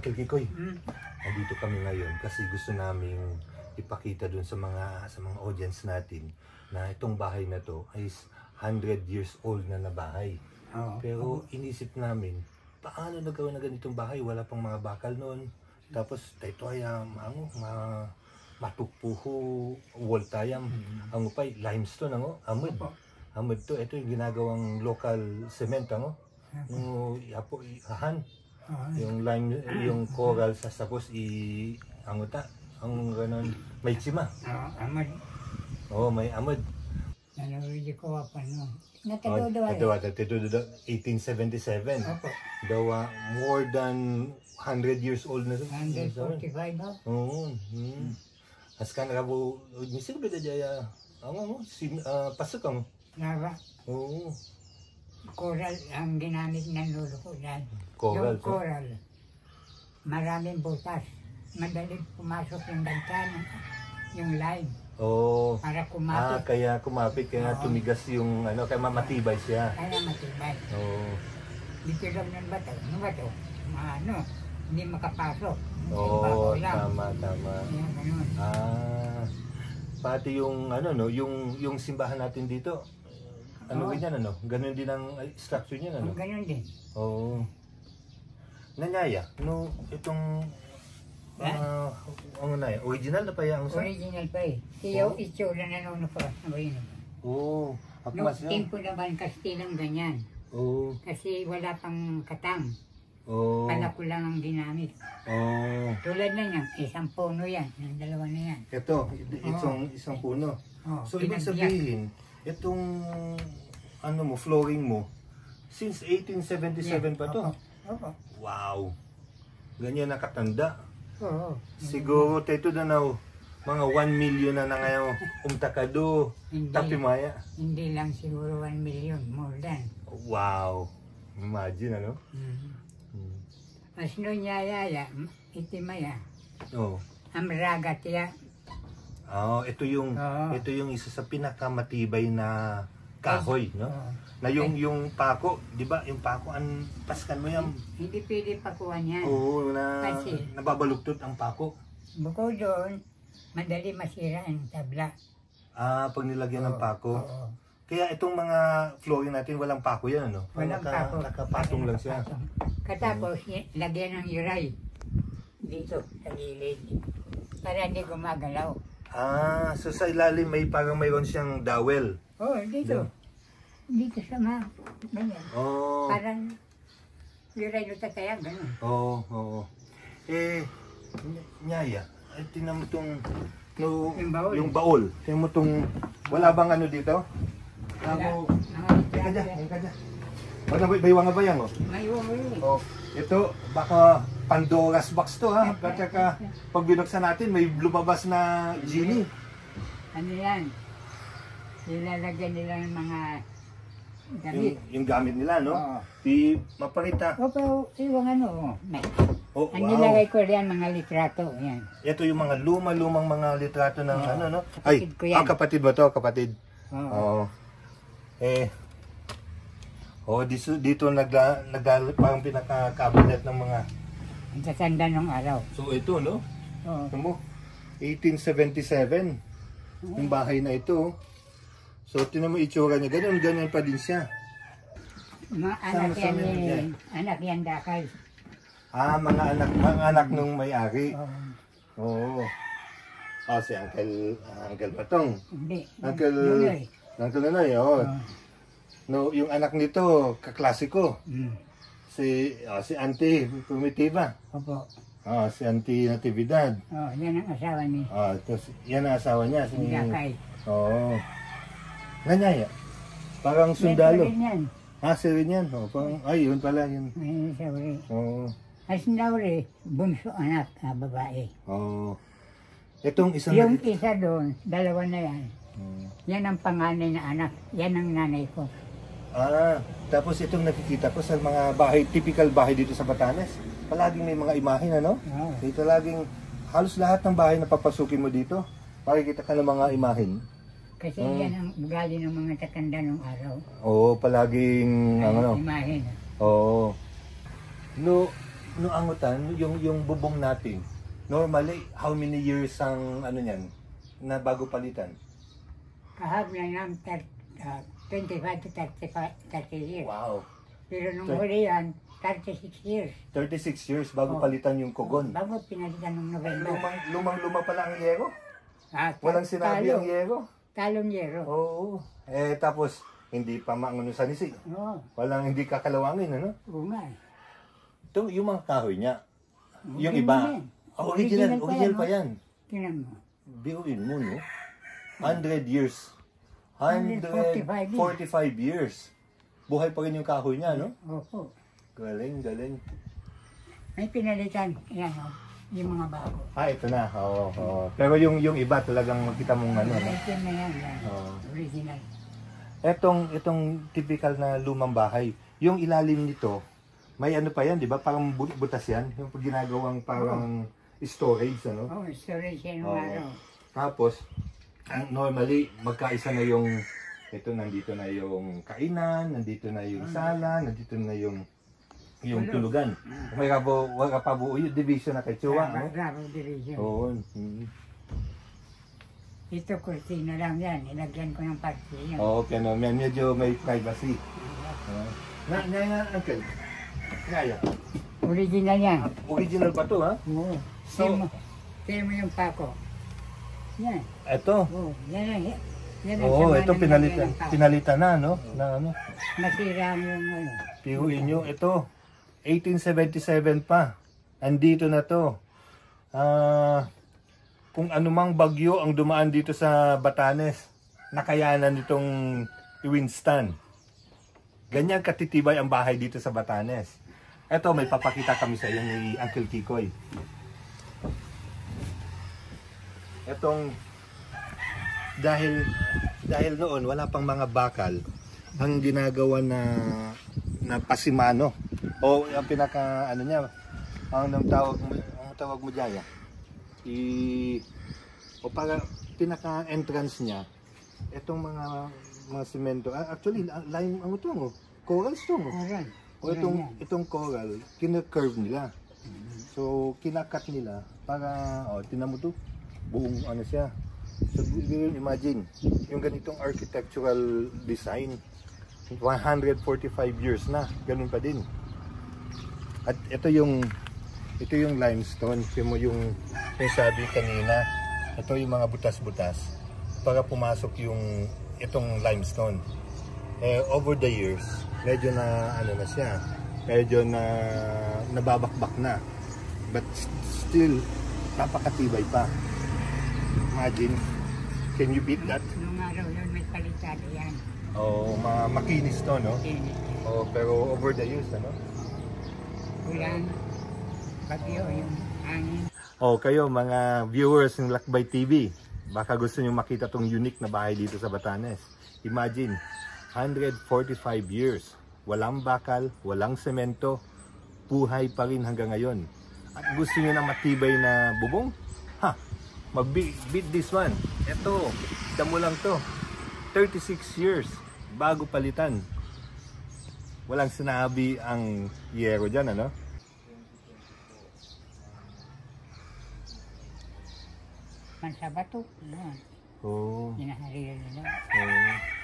Uncle Kikoy, nandito kami ngayon kasi gusto naming ipakita dun sa mga audience natin na itong bahay na to ay 100 years old na bahay. Pero inisip namin, paano nagawa na ganitong bahay? Wala pang mga bakal noon. Tapos ito ay matukpuho wall tayam. Ang upay limestone amod to. Ito yung ginagawang local cement yapo ihahan. Yung lime, yung coral sa tapos ang ganon may tsima. Amod. May amod. Nanawili ko pa no. Ito 1877. Dawa more than 100 years old na. 145 ba? Oo. Askan rabo misi ko beda jaya. Pasok mo. Lava. Oo. Coral ang ginamit ng lolo ko yan. Coral. Yung coral. Maraming butas. Madaling pumasok yung bantana. Yung lime. Para kumapit. Kaya kumapit, kaya tumigas yung kaya matibay siya. Kaya matibay. Dito lang ng bato. Ano ba ito? Hindi makapasok. Tama. Yan, ganun. Pati yung yung simbahan natin dito. Ganun din ang structure niya, Ganun din. Nanyaya, itong original na pa yan? Original pa eh. Yung itsura na pa. Nung tempo naman Kastilang ganyan. Kasi wala pang katang. Palako lang ang ginamit. Tulad na yan, isang puno yan. Yung dalawa na yan. Ito, isang puno. So, ibig sabihin, itong flooring mo, since 1877 pa to? Wow! Ganyan nakatanda. Siguro ito na mga 1 million na ngayon umtakado tapimaya. Hindi lang siguro 1 million, more than. Wow! Imagine Mas no nyaya, itimaya. Amragat ya. Ito yung isa sa pinakamatibay na kahoy, no? Na yung pako, di ba? Yung pako, paskan mo yan. Hindi pwede pakuhan yan. Kasi nababaluktot ang pako. Bukod doon, madali masira ang tabla. Pag nilagyan ng pako. Kaya itong mga flooring natin, walang pako yan, Walang pako. Nakapatong lang siya. Katapos, lagyan ng yuray. Dito, sa gilid. Para hindi gumagalaw. So sa ilalim parang mayroon siyang dowel. Dito. Dito sa ganyan. Parang yuray luta kaya, gano'n. Nyaya, tingnan mo itong yung baul. Tingnan mo itong, wala bang dito? Ayun ka dyan. Baywang nga ba yan? Ito, baka Pandora's box to ha. Pag binuksan natin, may lumabas na genie. Ano yan? Ilalagyan nila ng mga gamit. Yung gamit nila, no? Mapakita. Iwang ang nilagay ko riyan mga litrato. Yan. Ito yung mga lumang mga litrato ng no? Ay, kapatid ba to? Kapatid? Dito parang pinaka-cabinet ng mga ang tatanda ng araw. So ito, no? Ito mo, 1877 yung bahay na ito. So tinan mo itsura niya, ganyan pa din siya. Mga anak yan dakay. Mga anak nung may-ari. Si Uncle Patong. Hindi. Uncle Nonoy, No, yung anak nito, kaklasiko. Si Auntie Primitiva. Si Auntie Natividad. Yan ang asawa niya. Yan ang asawa niya. Dakay. Nanyaya. Parang sundalo. Si Rin yan. Yun pala. Yun. Asnauri, bunso anak na babae. Itong isang... Yung isa doon, dalawa na yan. Yan ang panganay na anak. Yan ang nanay ko. Tapos itong nakikita ko sa mga bahay, typical bahay dito sa Batanes. Palaging may mga imahen, Dito laging, halos lahat ng bahay na papasukin mo dito, makikita ka ng mga imahen. Kasi yan ang ugali ng mga tatanda ng araw. Palaging, imahen. no angutan, yung bubong natin, normally, how many years ang ano niyan, na bago palitan? Kahap na ng 25 to 30 years. Wow. Pero nung huli yan, 36 years. 36 years bago palitan yung kogon. Bago pinalitan ng November. Lumang-luma pala ang yero? Walang sinabi ang yero? Talong yero. Oo. Tapos, hindi pa maanguno sa nisi. Oo. Walang hindi kakalawangin, ano? Oo nga. Ito, yung mga kahoy niya. Yung iba. Original pa yan. Tingnan mo. Biruin mo, no? 100 years. 145 years. Buhay pa rin yung kahoy niya, no? Opo. Galing. May pinalitan. Yan, yung mga bago. Ito na. Oo. Pero yung iba talagang makita mong ano, no? Original na yan. Original. Itong typical na lumang bahay. Yung ilalim nito, may ano pa yan, di ba? Parang butas yan. Yung ginagawang parang storage, ano? Storage yan. Tapos, normally, magkaisa na yung, nandito na yung kainan, nandito na yung sala, nandito na yung tulugan. May wala pa buo yung division na kay Chua. Division. Oo. Ito, kurtina lang yan. Ilagyan ko ng partition. Okay, no. Medyo may privacy. Uncle. Ngaya. Original yan. Original pa to, ha? Oo. Tingnan mo yung pako. Yan. Ito. Oo. Yan. Ito pinalitan na, no? Na ano? Nasira mo yung ano. Pihuin nyo, ito. 1877 pa. Andito na to. Kung anumang bagyo ang dumaan dito sa Batanes, nakayanan nitong i-withstand. Ganyan katitibay ang bahay dito sa Batanes. Ito, may papakita kami sa iyo ni Uncle Kikoy. Etong dahil noon wala pang mga bakal, ang ginagawa na pasimano o ang pinaka ano niya, ang tawag mo Jaya. Para pinaka entrance niya, itong mga semento. Actually, lime ang ito, coral stone. O itong coral, kina-curve nila. So, kinakat nila para, tinan mo to, buong ano siya. So, imagine, yung ganitong architectural design, 145 years na, ganun pa din. At ito yung limestone, yung sabi kanina, ito yung mga butas-butas para pumasok itong limestone. Over the years, medyo na ano na siya, medyo na nababakbak na. But still, napakatibay pa. Imagine, can you beat that? Nung araw yun, may palitado yan. Makinis to, no? Pero over the years, ano? Ulan, bagyo, yung hangin. Kayo mga viewers ng Lakbay TV, baka gusto nyo makita tong unique na bahay dito sa Batanes. Imagine, 145 years, walang bakal, walang semento, buhay pa rin hanggang ngayon. At gusto nyo ng matibay na bubong? Mag-beat this one. Ito, damo lang to. 36 years, bago palitan. Walang sinabi ang yero dyan, ano? Mansabato, yan. Oo. Hinaharira nila. Oo.